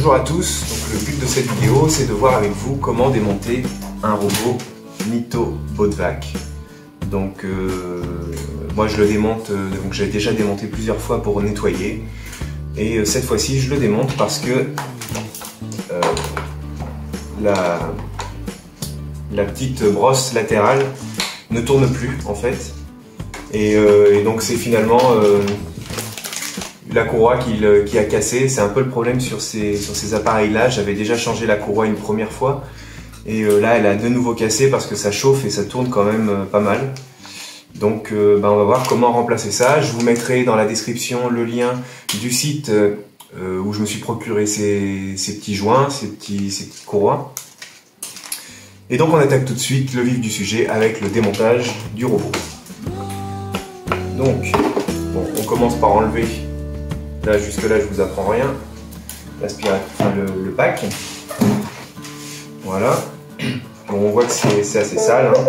Bonjour à tous, donc le but de cette vidéo c'est de voir avec vous comment démonter un robot Nitto Bootvac. Donc moi je le démonte, donc j'ai déjà démonté plusieurs fois pour nettoyer et cette fois-ci je le démonte parce que la petite brosse latérale ne tourne plus en fait et donc c'est finalement la courroie qui a cassé. C'est un peu le problème sur ces appareils là. J'avais déjà changé la courroie une première fois et là elle a de nouveau cassé parce que ça chauffe et ça tourne quand même pas mal. Donc on va voir comment remplacer ça. Je vous mettrai dans la description le lien du site où je me suis procuré ces petits joints, ces petites courroies. Et donc on attaque tout de suite le vif du sujet avec le démontage du robot. Donc bon, on commence par enlever. Là, jusque là, je vous apprends rien. L'aspirateur, enfin le pack. Voilà. Bon, on voit que c'est assez sale. Hein.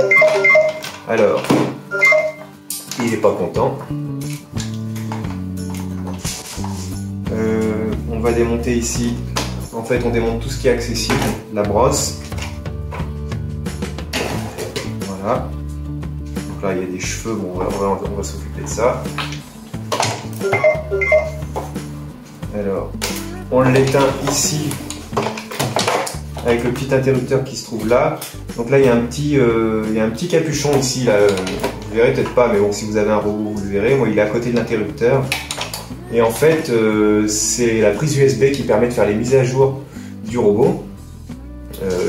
Alors, il n'est pas content. On va démonter ici. En fait, on démonte tout ce qui est accessible. La brosse. Voilà. Donc là, il y a des cheveux. Bon, on va s'occuper de ça. Alors, on l'éteint ici avec le petit interrupteur qui se trouve là. Donc là, il y a un petit capuchon ici. Là, vous verrez peut-être pas, mais bon, si vous avez un robot, vous le verrez. Moi, il est à côté de l'interrupteur. Et en fait, c'est la prise USB qui permet de faire les mises à jour du robot.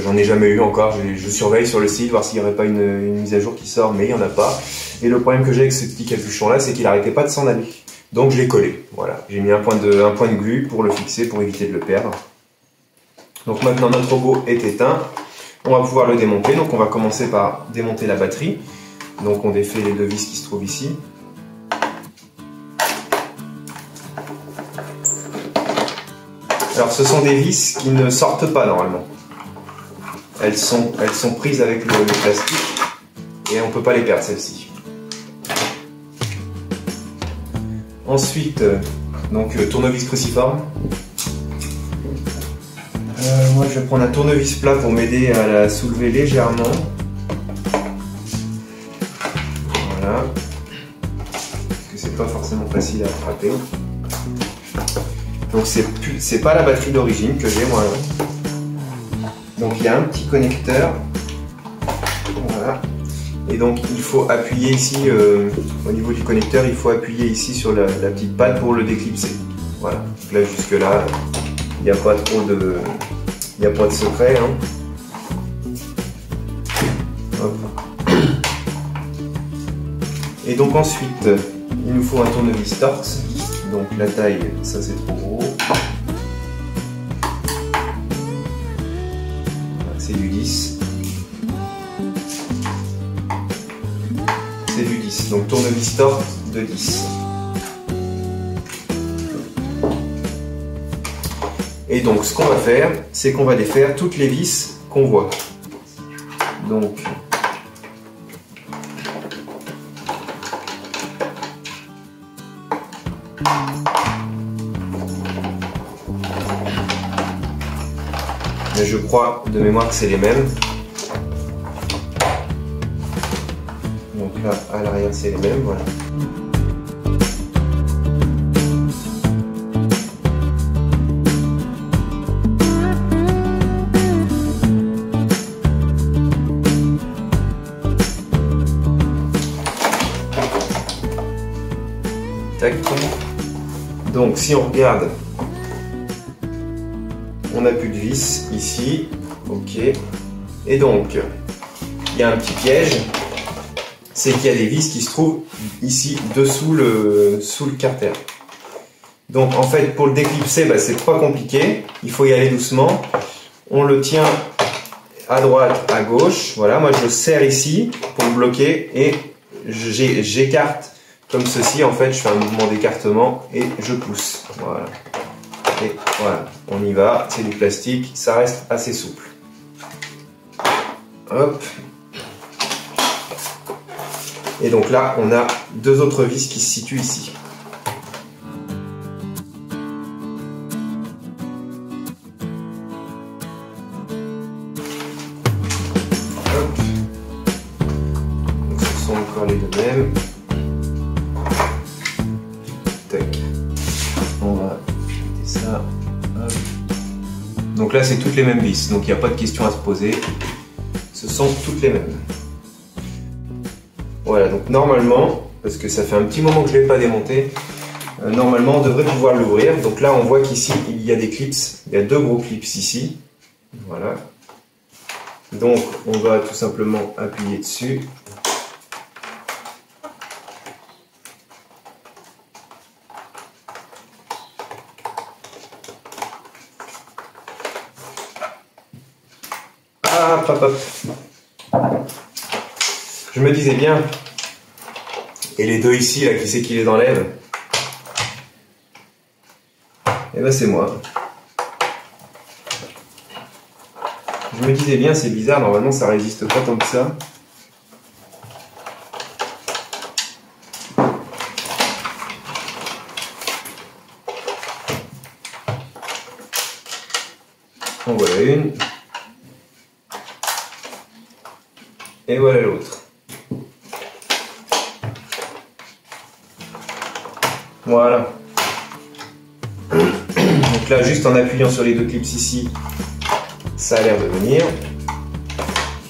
J'en ai jamais eu encore. Je surveille sur le site, voir s'il n'y aurait pas une mise à jour qui sort, mais il n'y en a pas. Et le problème que j'ai avec ce petit capuchon là, c'est qu'il n'arrêtait pas de s'en aller. Donc je l'ai collé, voilà. J'ai mis un point de glu pour le fixer, pour éviter de le perdre. Donc maintenant notre robot est éteint. On va pouvoir le démonter. Donc on va commencer par démonter la batterie. Donc on défait les deux vis qui se trouvent ici. Alors ce sont des vis qui ne sortent pas normalement. Elles sont prises avec le plastique et on ne peut pas les perdre celles-ci. Ensuite, donc tournevis cruciforme. Moi je vais prendre un tournevis plat pour m'aider à la soulever légèrement. Voilà. Parce que c'est pas forcément facile à attraper. Donc c'est pas la batterie d'origine que j'ai moi. Donc il y a un petit connecteur. Voilà. Et donc il faut appuyer ici, au niveau du connecteur, il faut appuyer ici sur la petite patte pour le déclipser. Voilà. Donc là jusque là, il n'y a pas trop de, secret. Hein. Hop. Et donc ensuite, il nous faut un tournevis Torx. Donc la taille, ça c'est trop gros. C'est du 10. C'est du 10, donc tournevis Torx de 10. Et donc ce qu'on va faire, c'est qu'on va défaire toutes les vis qu'on voit. Donc mais je crois de mémoire que c'est les mêmes. Donc là, à l'arrière, c'est les mêmes, voilà. Tac. Donc, si on regarde, on n'a plus de vis ici. Ok. Et donc, il y a un petit piège. C'est qu'il y a des vis qui se trouvent ici dessous sous le carter. Donc en fait pour le déclipser, c'est pas compliqué, il faut y aller doucement. On le tient à droite, à gauche, voilà, moi je le serre ici pour le bloquer et j'écarte comme ceci, en fait je fais un mouvement d'écartement et je pousse. Voilà. Et voilà, on y va, c'est du plastique, ça reste assez souple. Hop. Et donc là, on a deux autres vis qui se situent ici. Donc là c'est toutes les mêmes vis, donc il n'y a pas de question à se poser. Ce sont toutes les mêmes. Voilà, donc normalement, parce que ça fait un petit moment que je ne l'ai pas démonté, normalement on devrait pouvoir l'ouvrir. Donc là on voit qu'ici il y a des clips, il y a 2 gros clips ici. Voilà. Donc on va tout simplement appuyer dessus. Ah, hop, hop. Je me disais bien. Et les 2 ici, là, qui c'est qui les enlève? Eh ben c'est moi. Je me disais bien, c'est bizarre, normalement ça résiste pas tant que ça. En voilà une. Et voilà l'autre. Voilà. Donc là, juste en appuyant sur les 2 clips ici, ça a l'air de venir.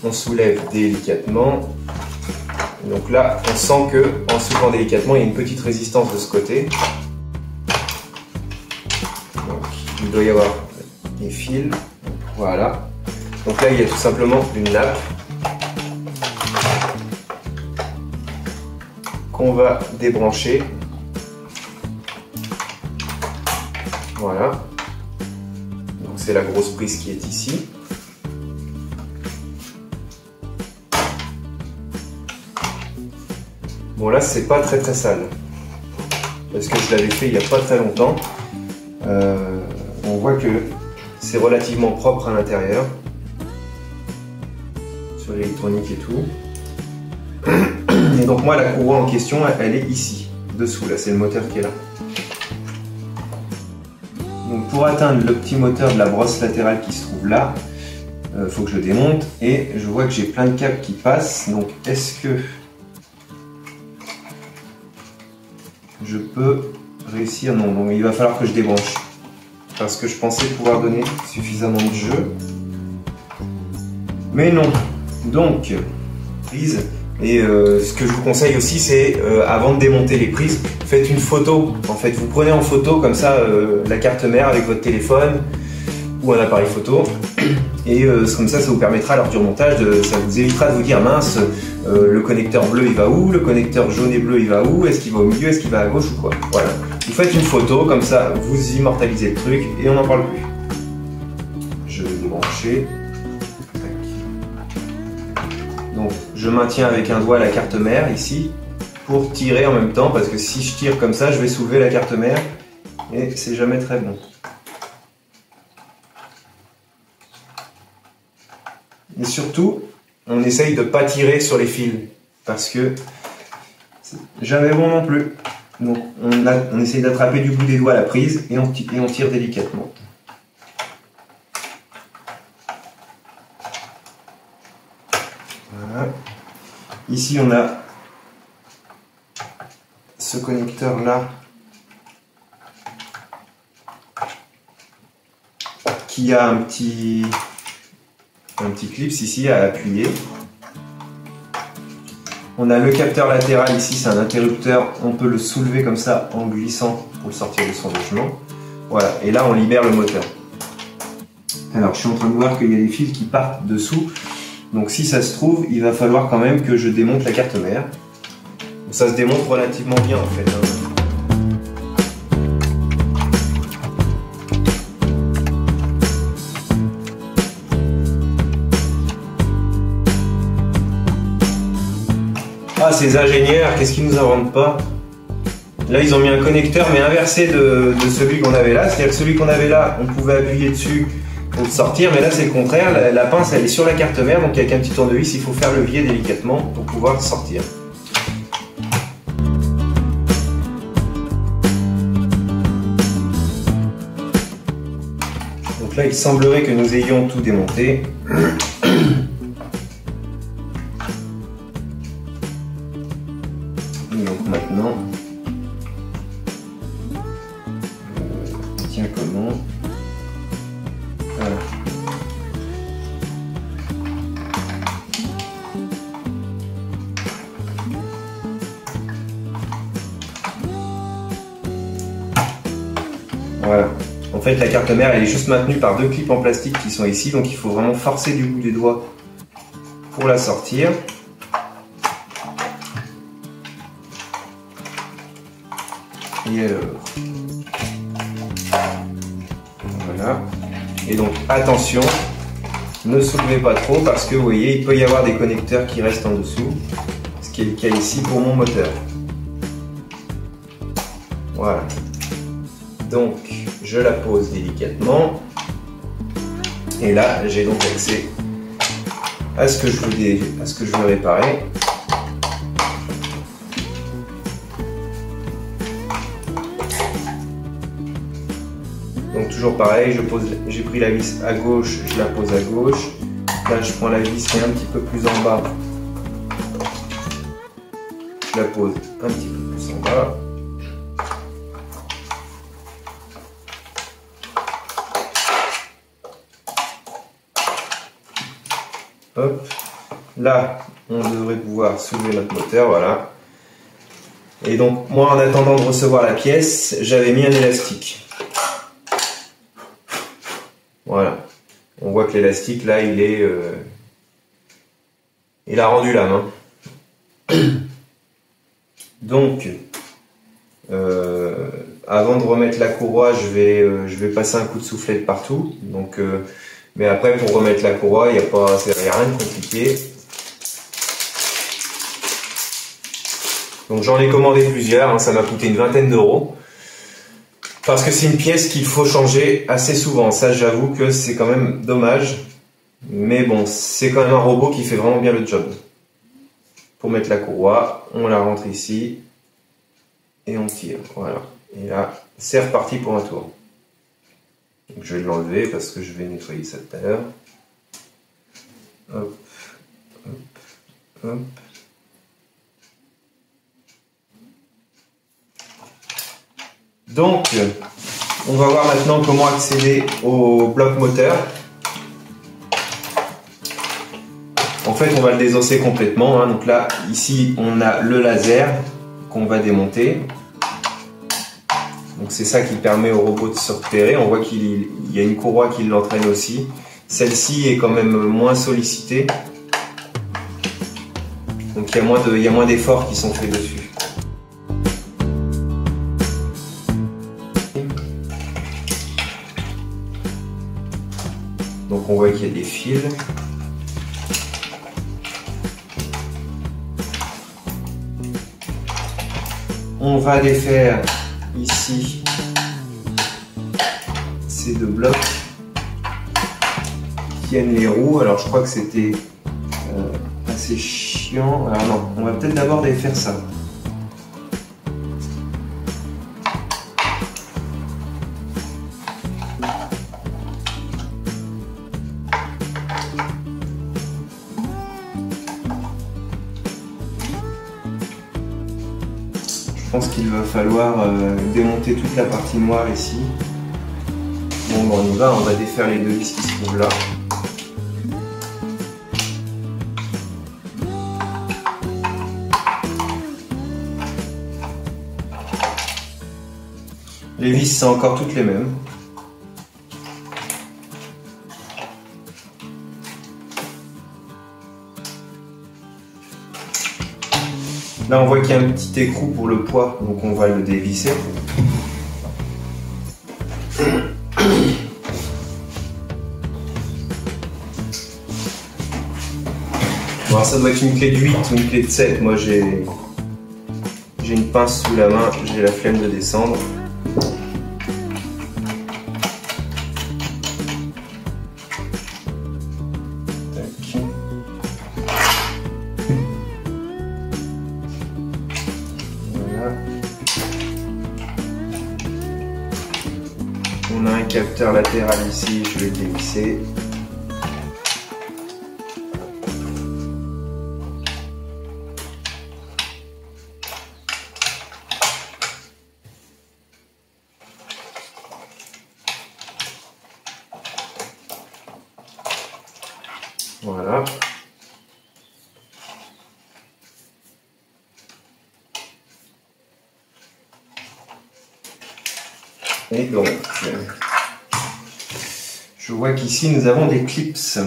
On soulève délicatement. Donc là, on sent que en soulevant délicatement, il y a une petite résistance de ce côté. Donc il doit y avoir des fils. Voilà. Donc là, il y a tout simplement une nappe qu'on va débrancher. Voilà. Donc c'est la grosse prise qui est ici. Bon là c'est pas très sale. Parce que je l'avais fait il n'y a pas très longtemps. On voit que c'est relativement propre à l'intérieur. Sur l'électronique et tout. Et donc moi la courroie en question elle est ici, dessous là, c'est le moteur qui est là. Donc pour atteindre le petit moteur de la brosse latérale qui se trouve là, il faut que je le démonte et je vois que j'ai plein de câbles qui passent. Donc est-ce que je peux réussir? Non, donc il va falloir que je débranche parce que je pensais pouvoir donner suffisamment de jeu. Mais non. Donc prise. Et ce que je vous conseille aussi, c'est avant de démonter les prises, faites une photo. En fait, vous prenez en photo comme ça la carte mère avec votre téléphone ou un appareil photo. Et comme ça vous permettra lors du remontage, ça vous évitera de vous dire mince, le connecteur bleu il va où, le connecteur jaune et bleu il va où, est-ce qu'il va au milieu, est-ce qu'il va à gauche ou quoi. Voilà. Vous faites une photo, comme ça vous immortalisez le truc et on n'en parle plus. Je vais débrancher. Donc je maintiens avec un doigt la carte mère ici pour tirer en même temps parce que si je tire comme ça je vais soulever la carte mère et c'est jamais très bon. Et surtout on essaye de ne pas tirer sur les fils parce que c'est jamais bon non plus. Donc on essaye d'attraper du bout des doigts la prise et on tire délicatement. Voilà. Ici on a ce connecteur là qui a un petit clip ici à appuyer. On a le capteur latéral ici, c'est un interrupteur, on peut le soulever comme ça en glissant pour le sortir de son logement. Voilà, et là on libère le moteur. Alors je suis en train de voir qu'il y a des fils qui partent dessous. Donc si ça se trouve, il va falloir quand même que je démonte la carte mère. Ça se démonte relativement bien en fait. Ah, ces ingénieurs, qu'est-ce qu'ils nous inventent pas? Là ils ont mis un connecteur mais inversé de celui qu'on avait là. C'est-à-dire que celui qu'on avait là, on pouvait appuyer dessus pour le sortir, mais là c'est le contraire, la pince elle est sur la carte mère, donc avec un petit tournevis il faut faire levier délicatement pour pouvoir sortir. Donc là il semblerait que nous ayons tout démonté. Donc maintenant, tiens comment? Voilà. Voilà. En fait, la carte mère, elle est juste maintenue par deux clips en plastique qui sont ici, donc il faut vraiment forcer du bout des doigts pour la sortir. Et alors, voilà. Et donc attention, ne soulevez pas trop parce que vous voyez, il peut y avoir des connecteurs qui restent en dessous, ce qui est le cas ici pour mon moteur. Voilà. Donc je la pose délicatement. Et là, j'ai donc accès à ce que je veux réparer. Donc toujours pareil, j'ai pris la vis à gauche, je la pose à gauche. Là, je prends la vis qui est un petit peu plus en bas. Je la pose un petit peu plus en bas. Hop. Là, on devrait pouvoir soulever notre moteur, voilà. Et donc, moi, en attendant de recevoir la pièce, j'avais mis un élastique. Voilà. On voit que l'élastique, là, il a rendu l'âme. Donc, avant de remettre la courroie, je vais passer un coup de soufflette partout. Donc, mais après, pour remettre la courroie, il n'y a rien de compliqué. Donc j'en ai commandé plusieurs, hein, ça m'a coûté une vingtaine d'euros. Parce que c'est une pièce qu'il faut changer assez souvent. Ça, j'avoue que c'est quand même dommage. Mais bon, c'est quand même un robot qui fait vraiment bien le job. Pour mettre la courroie, on la rentre ici. Et on tire, voilà. Et là, c'est reparti pour un tour. Donc, je vais l'enlever parce que je vais nettoyer ça tout à l'heure. Hop, hop, hop. Donc, on va voir maintenant comment accéder au bloc moteur. En fait, on va le désosser complètement. Hein. Donc là, ici, on a le laser qu'on va démonter. Donc c'est ça qui permet au robot de se repérer. On voit qu'il y a une courroie qui l'entraîne aussi. Celle-ci est quand même moins sollicitée. Donc il y a moins d'efforts qui sont faits dessus. Donc on voit qu'il y a des fils. On va défaire ici ces deux blocs qui tiennent les roues. Alors je crois que c'était assez chiant. Alors non, on va peut-être d'abord défaire ça. Je pense qu'il va falloir démonter toute la partie noire ici. Bon, on y va, on va défaire les deux vis qui se trouvent là. Les vis, c'est encore toutes les mêmes. Là, on voit qu'il y a un petit écrou pour le poids, donc on va le dévisser. Alors, ça doit être une clé de 8 ou une clé de 7. Moi, j'ai une pince sous la main, j'ai la flemme de descendre. Tac. Voilà. On a un capteur latéral ici, je vais le dévisser. Voilà. Et donc, je vois qu'ici nous avons des clips.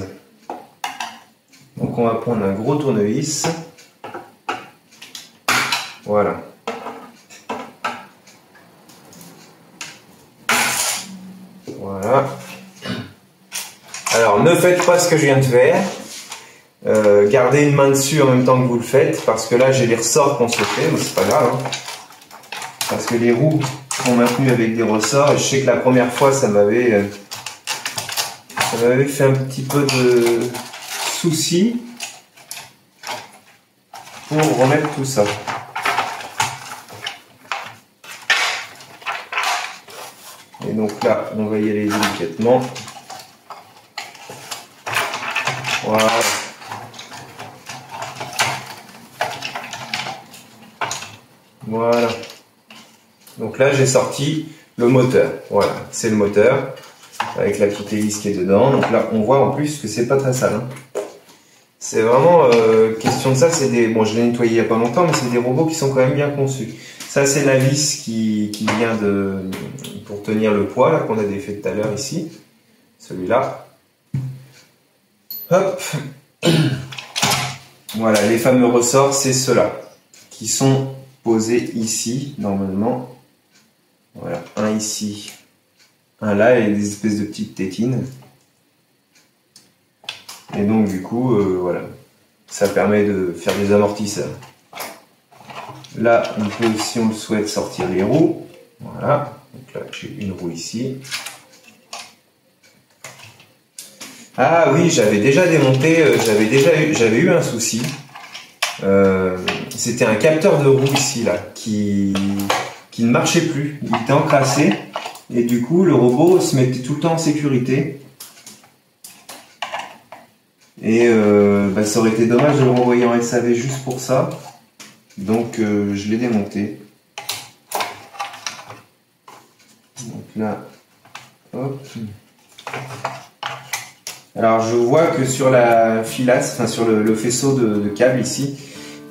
Donc on va prendre un gros tournevis. Voilà. Voilà. Alors ne faites pas ce que je viens de faire. Gardez une main dessus en même temps que vous le faites, parce que là j'ai les ressorts qu'on se fait, mais c'est pas grave. Hein. Parce que les roues sont maintenues avec des ressorts, et je sais que la première fois ça m'avait fait un petit peu de soucis pour remettre tout ça. Et donc là, on va y aller délicatement. Voilà. Voilà. Donc là, j'ai sorti le moteur. Voilà, c'est le moteur avec la petite hélice qui est dedans. Donc là, on voit en plus que c'est pas très sale. Hein. C'est vraiment question de ça. C'est des, bon, je l'ai nettoyé il y a pas longtemps, mais c'est des robots qui sont quand même bien conçus. Ça, c'est la vis qui vient de pour tenir le poids là qu'on a défait tout à l'heure ici. Celui-là. Hop. Voilà, les fameux ressorts, c'est ceux-là qui sont posés ici normalement. Voilà, un ici, un là, et des espèces de petites tétines. Et donc du coup, voilà, ça permet de faire des amortisseurs. Là, on peut, si on le souhaite, sortir les roues. Voilà, donc là, j'ai une roue ici. Ah oui, j'avais déjà démonté, j'avais eu un souci. C'était un capteur de roue ici, là, qui ne marchait plus. Il était encrassé. Et du coup, le robot se mettait tout le temps en sécurité. Et ça aurait été dommage de le renvoyer en SAV juste pour ça. Donc je l'ai démonté. Donc là, hop. Alors je vois que sur la filasse, enfin sur le faisceau de câble ici,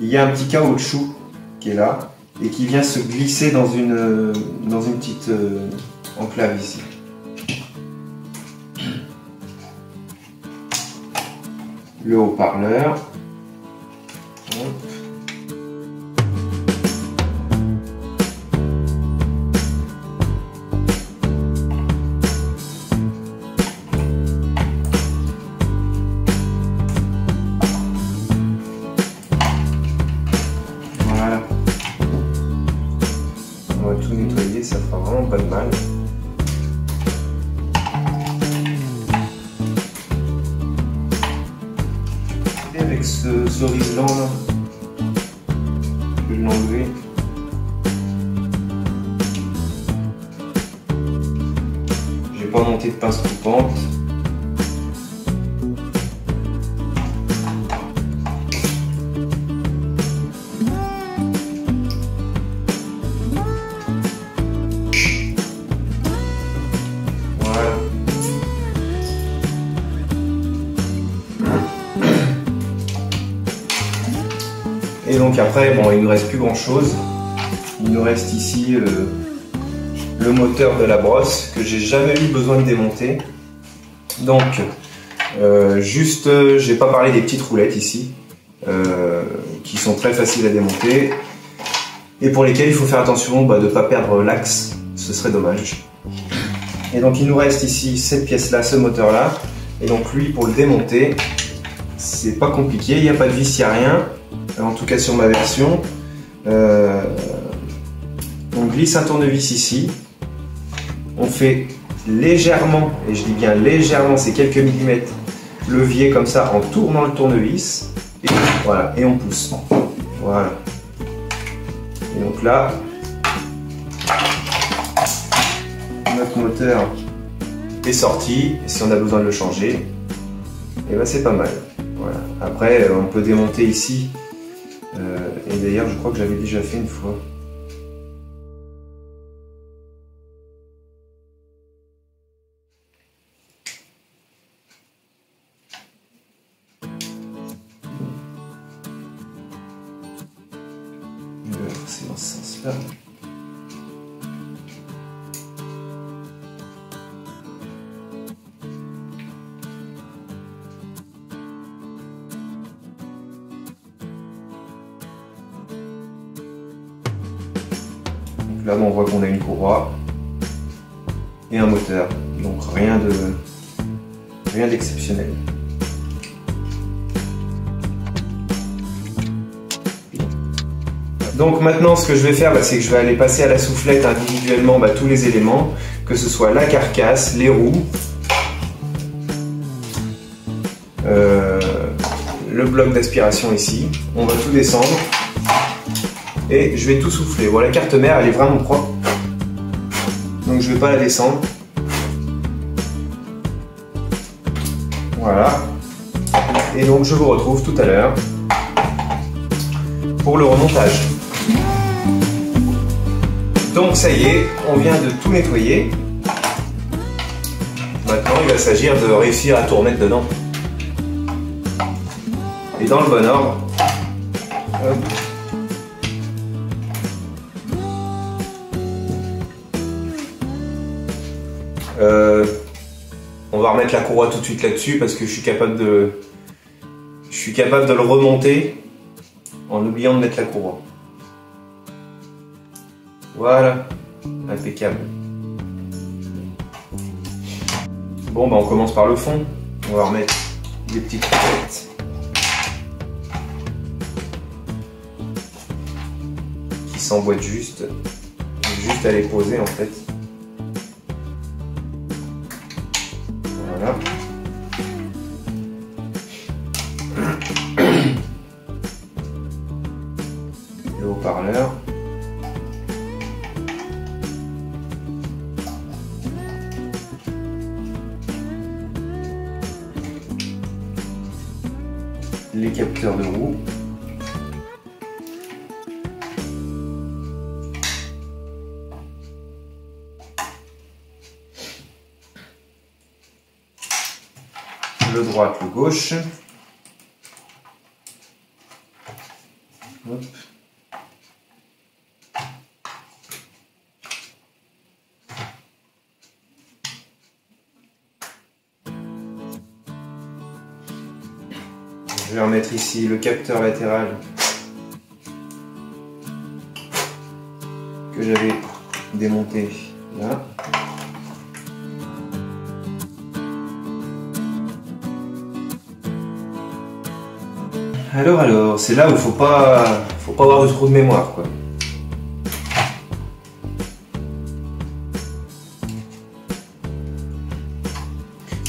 il y a un petit caoutchouc qui est là et qui vient se glisser dans une petite enclave ici. Le haut-parleur. Voilà. On va tout nettoyer, ça fera vraiment pas de mal. Avec ce riselant là, je vais l'enlever. J'ai pas monté de pince coupante. Voilà. Et donc après, bon, il ne nous reste plus grand chose. Il nous reste ici le moteur de la brosse que j'ai jamais eu besoin de démonter. Donc, j'ai pas parlé des petites roulettes ici, qui sont très faciles à démonter et pour lesquelles il faut faire attention de ne pas perdre l'axe, ce serait dommage. Et donc il nous reste ici cette pièce-là, ce moteur-là, et donc lui pour le démonter, c'est pas compliqué, il n'y a pas de vis, il n'y a rien. En tout cas sur ma version. On glisse un tournevis ici. On fait légèrement, et je dis bien légèrement, c'est quelques millimètres, levier comme ça en tournant le tournevis. Et voilà, et on pousse. Voilà. Et donc là, notre moteur est sorti. Et si on a besoin de le changer, et ben c'est pas mal. Voilà. Après, on peut démonter ici. Et d'ailleurs, je crois que j'avais déjà fait une fois. C'est dans ce sens-là. Donc là, on voit qu'on a une courroie et un moteur. Donc rien d'exceptionnel. Donc maintenant, ce que je vais faire, c'est que je vais aller passer à la soufflette individuellement tous les éléments, que ce soit la carcasse, les roues, le bloc d'aspiration ici. On va tout descendre et je vais tout souffler. Bon, la carte mère, elle est vraiment propre, donc je ne vais pas la descendre. Voilà. Et donc je vous retrouve tout à l'heure pour le remontage. Donc ça y est, on vient de tout nettoyer. Maintenant, il va s'agir de réussir à tout remettre dedans. Et dans le bon ordre. Hop. On va remettre la courroie tout de suite là-dessus parce que je suis capable de le remonter en oubliant de mettre la courroie. Voilà, impeccable. Bon, on commence par le fond. On va remettre des petites coupettes qui s'emboîtent juste à les poser en fait. Voilà. Le haut-parleur. Les capteurs de roue. Le droite, le gauche. Hop. Je vais remettre ici le capteur latéral que j'avais démonté là. Alors, c'est là où faut pas avoir de trou de mémoire, quoi.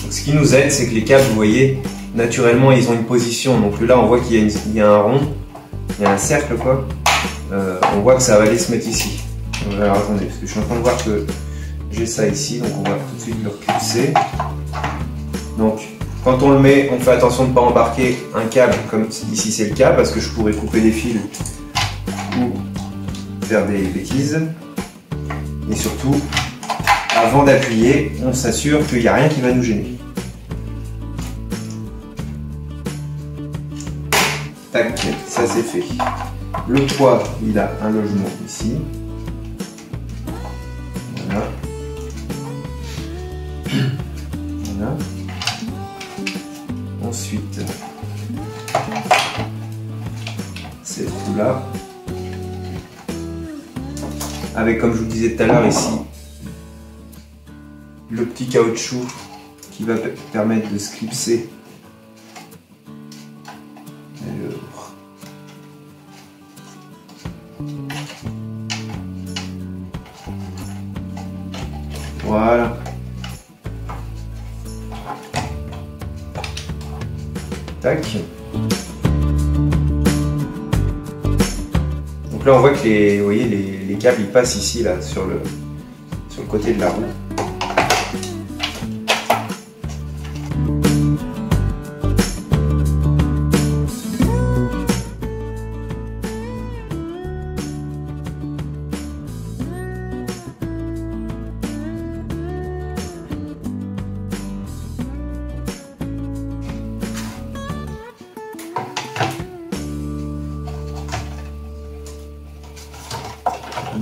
Donc, ce qui nous aide, c'est que les câbles, vous voyez, naturellement, ils ont une position. Donc là, on voit qu'il y a un rond, il y a un cercle, quoi. On voit que ça va aller se mettre ici. Alors attendez, parce que je suis en train de voir que j'ai ça ici, donc on va tout de suite le reclisser. Donc, quand on le met, on fait attention de ne pas embarquer un câble, comme ici c'est le cas, parce que je pourrais couper des fils ou faire des bêtises. Et surtout, avant d'appuyer, on s'assure qu'il n'y a rien qui va nous gêner. Tac, ça c'est fait. Le poids, il a un logement ici. Voilà. Voilà. Ensuite, ces trous-là, avec, comme je vous disais tout à l'heure ici, le petit caoutchouc qui va permettre de se clipser. Voilà. Tac. Donc là on voit que vous voyez, les câbles ils passent ici là sur le côté de la roue.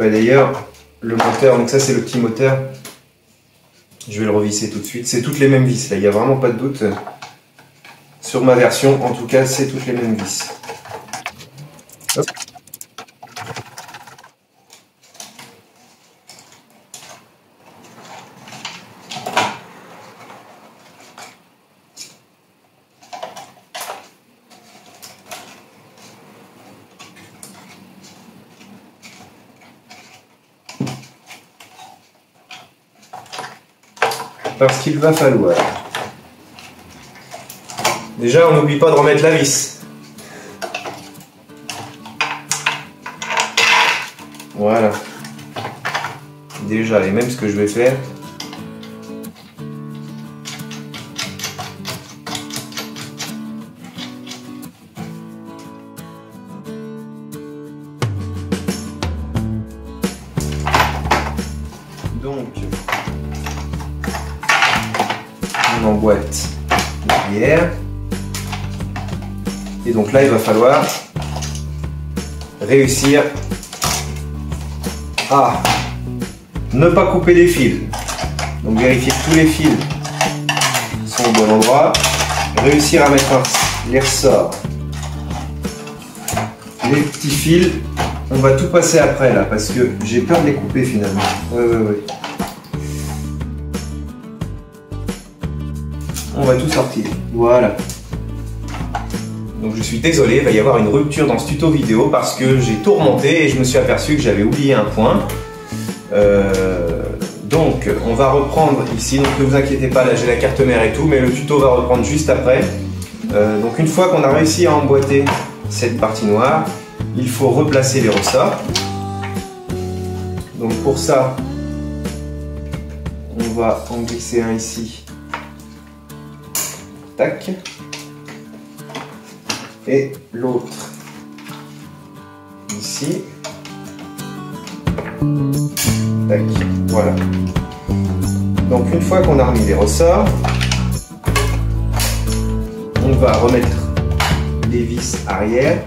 D'ailleurs, le moteur, donc ça c'est le petit moteur, je vais le revisser tout de suite. C'est toutes les mêmes vis là, il n'y a vraiment pas de doute. Sur ma version, en tout cas, c'est toutes les mêmes vis. Hop. parce qu'il va falloir. Déjà, on n'oublie pas de remettre la vis. Voilà. Déjà, et même ce que je vais faire. Donc, on emboîte l'arrière. Et donc là, il va falloir réussir à ne pas couper les fils. Donc vérifier que tous les fils sont au bon endroit. Réussir à mettre les ressorts. Les petits fils, on va tout passer après là parce que j'ai peur de les couper finalement. Ouais. On va tout sortir. Voilà. Donc je suis désolé, il va y avoir une rupture dans ce tuto vidéo parce que j'ai tout remonté et je me suis aperçu que j'avais oublié un point. Donc on va reprendre ici, donc ne vous inquiétez pas, là j'ai la carte mère et tout, mais le tuto va reprendre juste après. Donc une fois qu'on a réussi à emboîter cette partie noire, il faut replacer les ressorts. Donc pour ça, on va en glisser un ici. Tac. Et l'autre ici. Tac, voilà. Donc une fois qu'on a remis les ressorts, on va remettre les vis arrière.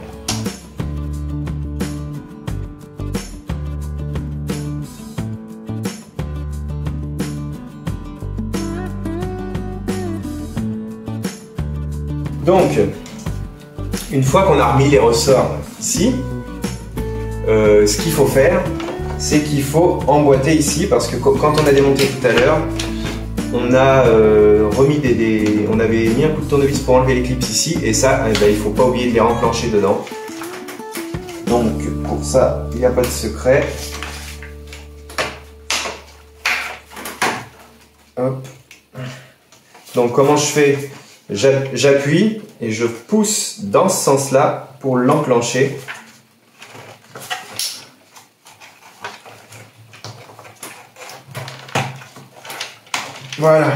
Donc, une fois qu'on a remis les ressorts ici, ce qu'il faut faire, c'est qu'il faut emboîter ici parce que quand on a démonté tout à l'heure, on a on avait mis un coup de tournevis pour enlever les clips ici et ça, il ne faut pas oublier de les renclencher dedans. Donc pour ça, il n'y a pas de secret. Hop. Donc comment je fais? J'appuie et je pousse dans ce sens-là pour l'enclencher. Voilà.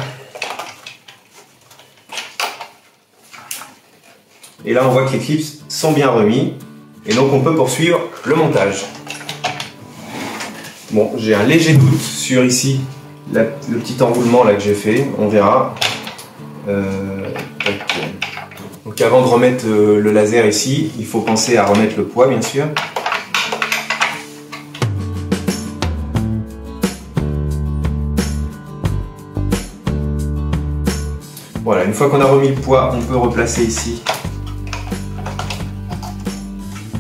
Et là, on voit que les clips sont bien remis. Et donc, on peut poursuivre le montage. Bon, j'ai un léger doute sur ici, le petit enroulement là que j'ai fait. On verra. Donc avant de remettre le laser ici, il faut penser à remettre le poids bien sûr. Voilà, une fois qu'on a remis le poids, on peut replacer ici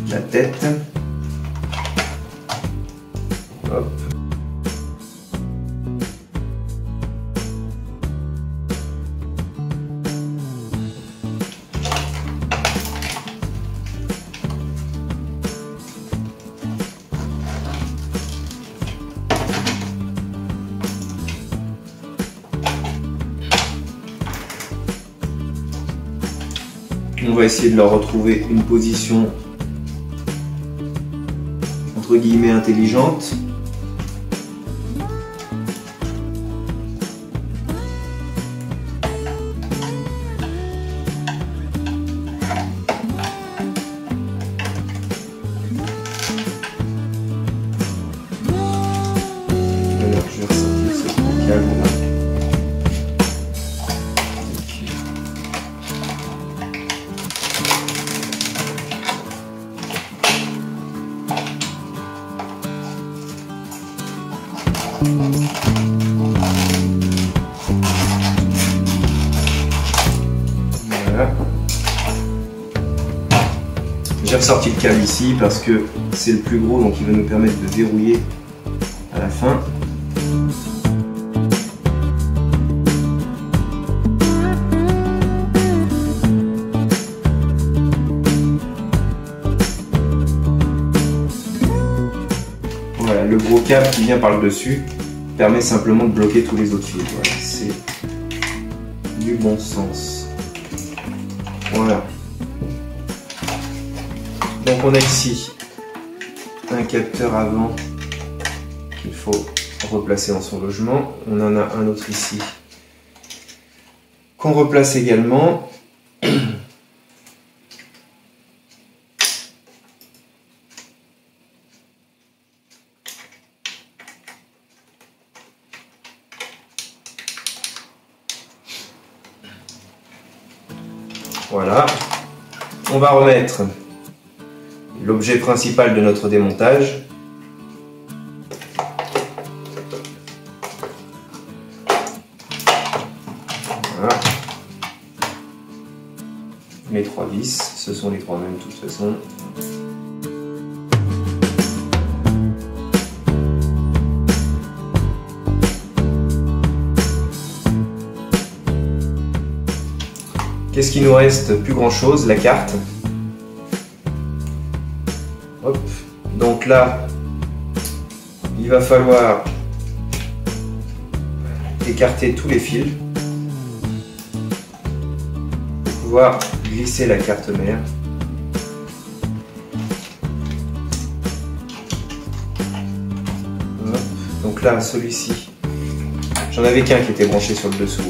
la tête. Hop. On va essayer de leur retrouver une position entre guillemets intelligente. Alors je vais ressortir ce petit câble là. Voilà. J'ai ressorti le câble ici parce que c'est le plus gros, donc il va nous permettre de verrouiller à la fin. Voilà, le gros câble qui vient par le dessus. permet simplement de bloquer tous les autres fils. Voilà, c'est du bon sens. Voilà. Donc on a ici un capteur avant qu'il faut replacer dans son logement. On en a un autre ici qu'on replace également. Voilà. On va remettre l'objet principal de notre démontage. Voilà. Les 3 vis, ce sont les 3 mêmes de toute façon. Qu'est-ce qu'il nous reste? Plus grand chose, la carte. Hop. Donc là, il va falloir écarter tous les fils pour pouvoir glisser la carte mère. Hop. Donc là, celui-ci, j'en avais qu'un qui était branché sur le dessous.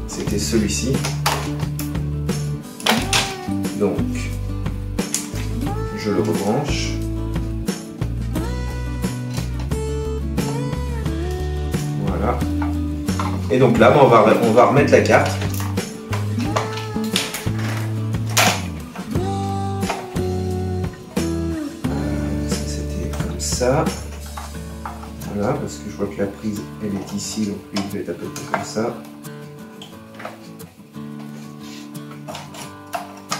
C'était celui-ci. Donc, je le rebranche. Voilà. Et donc là, on va remettre la carte. Ça, c'était comme ça. Voilà, parce que je vois que la prise, elle est ici, donc lui, il devait être à peu près comme ça.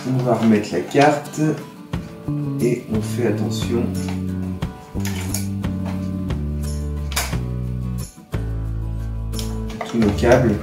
On va remettre la carte et on fait attention à tous nos câbles.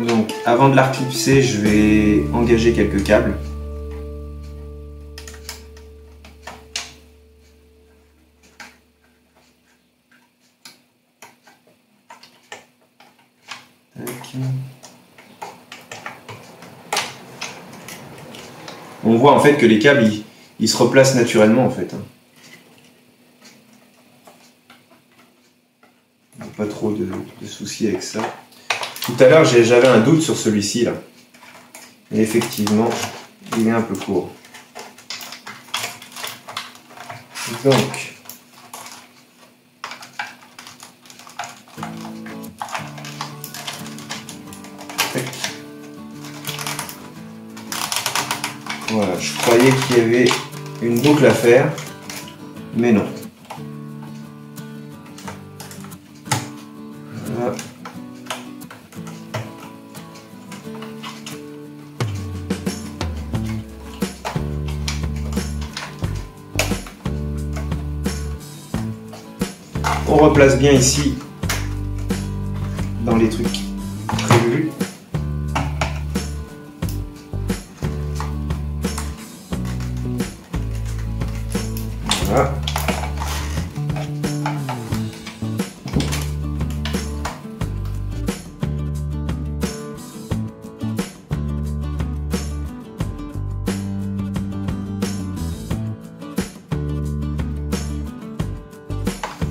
Donc avant de la reclipser, je vais engager quelques câbles. Tac. On voit en fait que les câbles ils se replacent naturellement en fait. Pas trop de soucis avec ça. Tout à l'heure, j'avais un doute sur celui-ci là. Et effectivement, il est un peu court. Donc, voilà, je croyais qu'il y avait une boucle à faire, mais non. Voilà. On replace bien ici dans les trucs prévus. Voilà.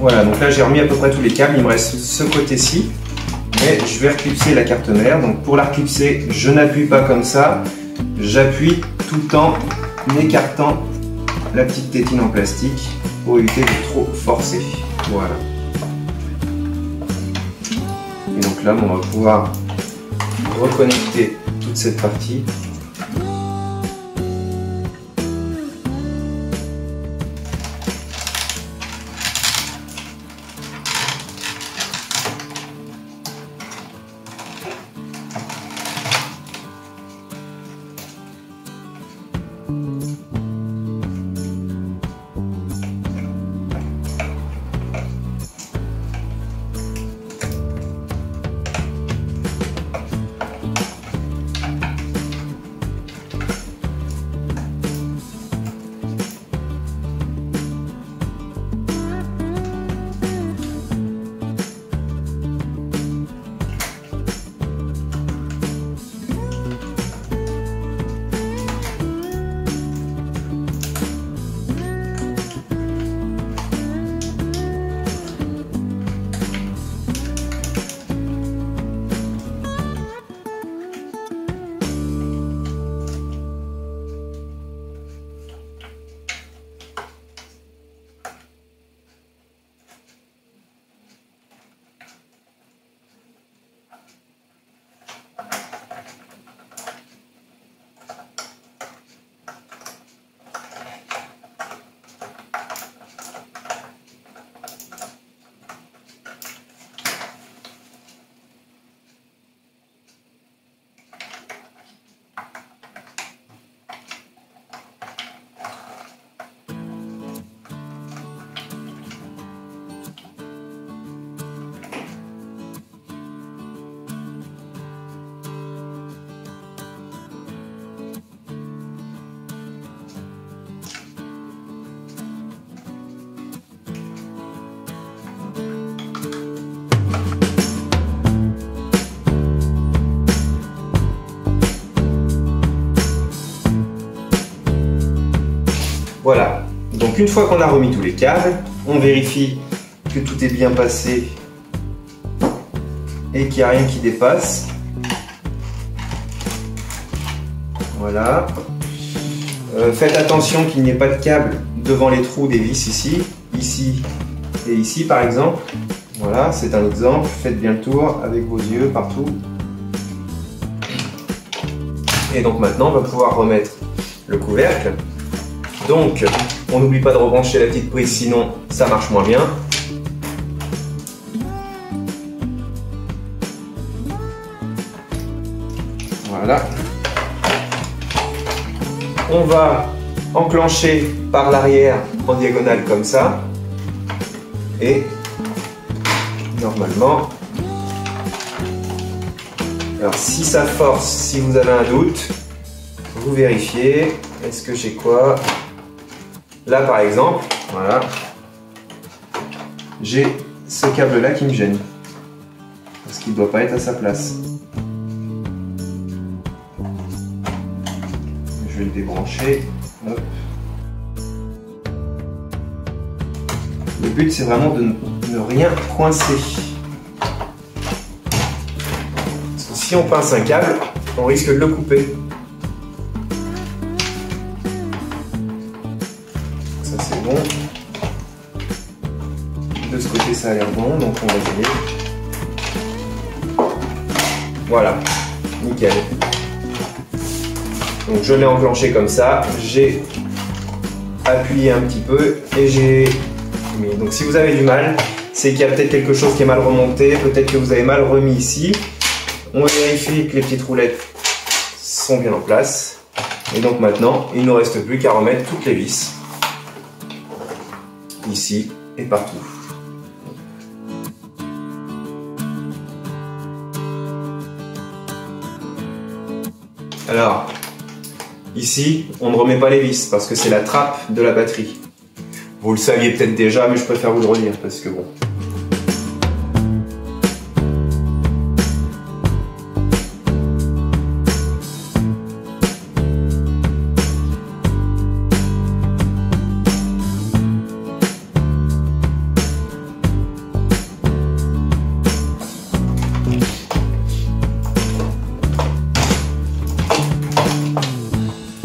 Voilà, donc là j'ai remis à peu près tous les câbles, il me reste ce côté-ci, mais je vais reclipser la carte mère. Donc pour la reclipser, je n'appuie pas comme ça, j'appuie tout en écartant la petite tétine en plastique pour éviter de trop forcer. Voilà. Et donc là, on va pouvoir reconnecter toute cette partie. Voilà, donc une fois qu'on a remis tous les câbles, on vérifie que tout est bien passé et qu'il n'y a rien qui dépasse. Voilà. Faites attention qu'il n'y ait pas de câble devant les trous des vis ici, ici et ici par exemple. Voilà, c'est un exemple. Faites bien le tour avec vos yeux partout. Et donc maintenant, on va pouvoir remettre le couvercle. Donc, on n'oublie pas de rebrancher la petite prise, sinon ça marche moins bien. Voilà. On va enclencher par l'arrière en diagonale comme ça. Et normalement, alors si ça force, si vous avez un doute, vous vérifiez. Est-ce que j'ai quoi? Là par exemple, voilà, j'ai ce câble là qui me gêne parce qu'il ne doit pas être à sa place. Je vais le débrancher. Hop. Le but c'est vraiment de ne rien coincer. Parce que si on pince un câble, on risque de le couper. De ce côté ça a l'air bon, donc on va essayer. Voilà, nickel. Donc je l'ai enclenché comme ça, j'ai appuyé un petit peu et j'ai mis. Donc si vous avez du mal, c'est qu'il y a peut-être quelque chose qui est mal remonté, peut-être que vous avez mal remis ici. On vérifie que les petites roulettes sont bien en place. Et donc maintenant, il ne nous reste plus qu'à remettre toutes les vis. Ici et partout. Alors, ici, on ne remet pas les vis parce que c'est la trappe de la batterie. Vous le saviez peut-être déjà, mais je préfère vous le redire parce que bon.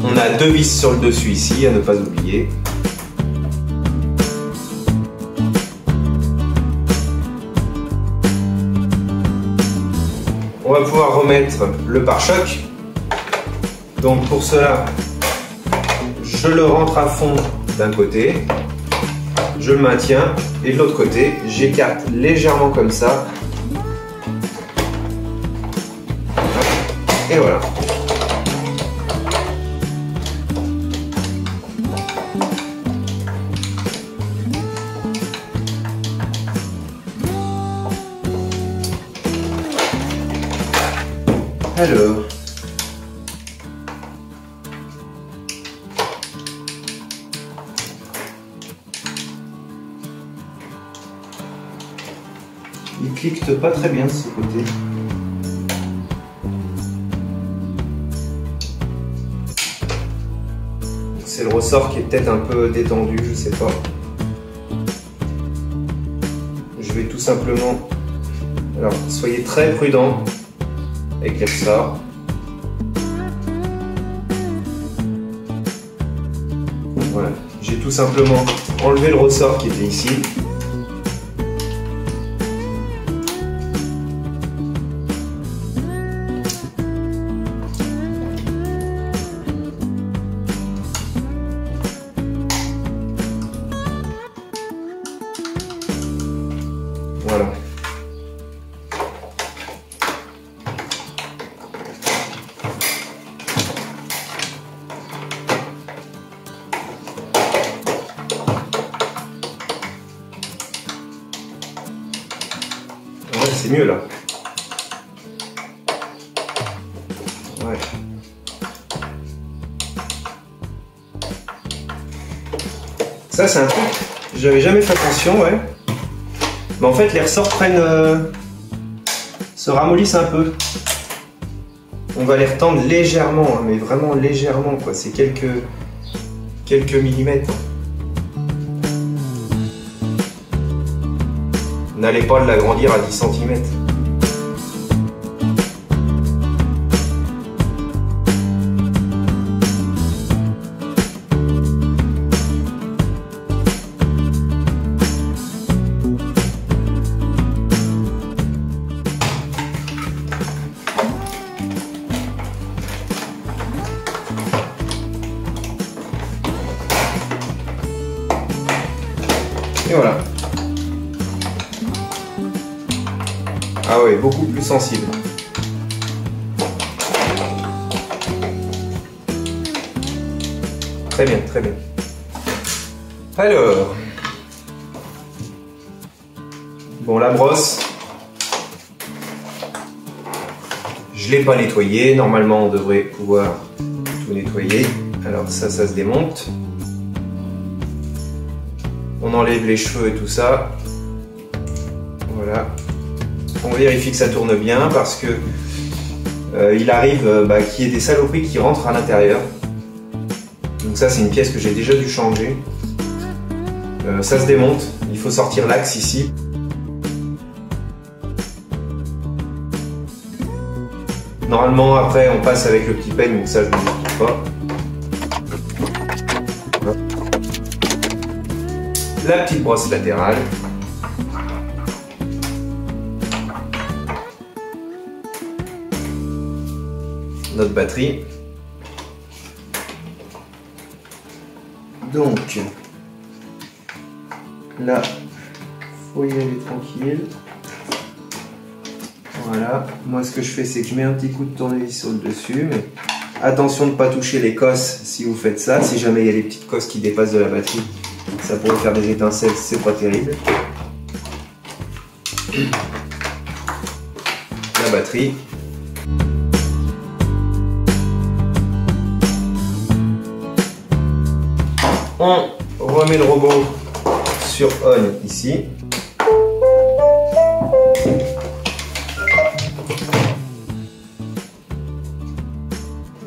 On a deux vis sur le dessus ici, à ne pas oublier. On va pouvoir remettre le pare-choc. Donc pour cela, je le rentre à fond d'un côté, je le maintiens, et de l'autre côté, j'écarte légèrement comme ça. Et voilà. Alors, il clique pas très bien de ce côté. C'est le ressort qui est peut-être un peu détendu, je sais pas. Je vais tout simplement... Alors, soyez très prudent avec les ressorts. Voilà, j'ai tout simplement enlevé le ressort qui était ici. Voilà. Ouais, c'est mieux là. Ouais. Ça c'est un truc, j'avais jamais fait attention, ouais. Mais en fait les ressorts se ramollissent un peu. On va les retendre légèrement, hein, mais vraiment légèrement quoi, c'est quelques millimètres. N'allez pas l'agrandir à 10 cm. Et voilà. Ah ouais, beaucoup plus sensible. Très bien, très bien. Alors, bon, la brosse, je l'ai pas nettoyée. Normalement, on devrait pouvoir tout nettoyer. Alors ça se démonte. On enlève les cheveux et tout ça. Voilà. On vérifie que ça tourne bien parce que il arrive qu'il y ait des saloperies qui rentrent à l'intérieur. Donc ça c'est une pièce que j'ai déjà dû changer. Ça se démonte, il faut sortir l'axe ici. Normalement après on passe avec le petit peigne, donc ça je ne vous explique pas. La petite brosse latérale. Notre batterie. Donc là, faut y aller tranquille. Voilà. Moi, ce que je fais, c'est que je mets un petit coup de tournevis sur le dessus, mais attention de ne pas toucher les cosses si vous faites ça. Si jamais il y a des petites cosses qui dépassent de la batterie, ça pourrait faire des étincelles, c'est pas terrible. La batterie. On remet le robot sur on ici.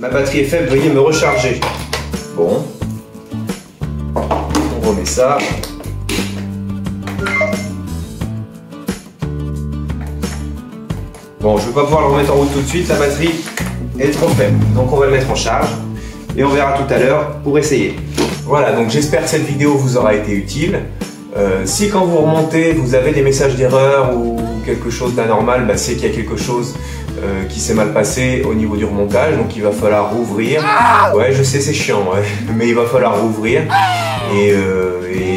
Ma batterie est faible, veuillez me recharger. Bon. On remet ça. Bon, je ne vais pas pouvoir le remettre en route tout de suite, la batterie est trop faible. Donc on va le mettre en charge et on verra tout à l'heure pour essayer. Voilà, donc j'espère que cette vidéo vous aura été utile. Si quand vous remontez, vous avez des messages d'erreur ou quelque chose d'anormal, c'est qu'il y a quelque chose qui s'est mal passé au niveau du remontage, donc il va falloir rouvrir. Ouais, je sais, c'est chiant, ouais. Mais il va falloir rouvrir et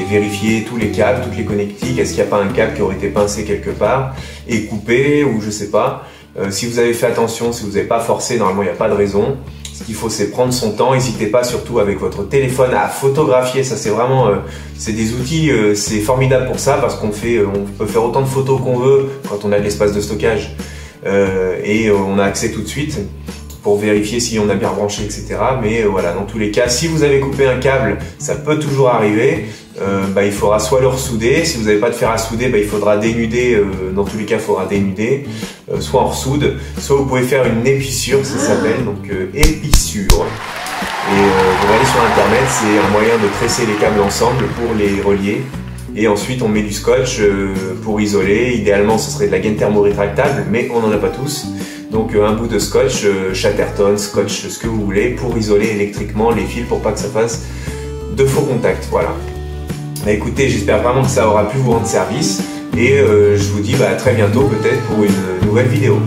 vérifier tous les câbles, toutes les connectiques. Est-ce qu'il n'y a pas un câble qui aurait été pincé quelque part et coupé, ou je sais pas. Si vous avez fait attention, si vous n'avez pas forcé, normalement il n'y a pas de raison. Ce qu'il faut, c'est prendre son temps. N'hésitez pas, surtout avec votre téléphone, à photographier. Ça, c'est vraiment, c'est des outils, c'est formidable pour ça, parce qu'on peut faire autant de photos qu'on veut quand on a de l'espace de stockage. et on a accès tout de suite pour vérifier si on a bien branché, etc. Mais voilà, dans tous les cas, si vous avez coupé un câble, ça peut toujours arriver. Il faudra soit le ressouder, si vous n'avez pas de fer à souder, il faudra dénuder, dans tous les cas il faudra dénuder, soit on ressoude, soit vous pouvez faire une épissure, ça s'appelle, donc épissure. Et vous allez sur internet, c'est un moyen de tresser les câbles ensemble pour les relier. Et ensuite on met du scotch pour isoler, idéalement ce serait de la gaine thermo-rétractable, mais on n'en a pas tous. Donc un bout de scotch, Chatterton, scotch, ce que vous voulez, pour isoler électriquement les fils pour pas que ça fasse de faux contacts. Voilà. Écoutez, j'espère vraiment que ça aura pu vous rendre service et je vous dis à très bientôt peut-être pour une nouvelle vidéo.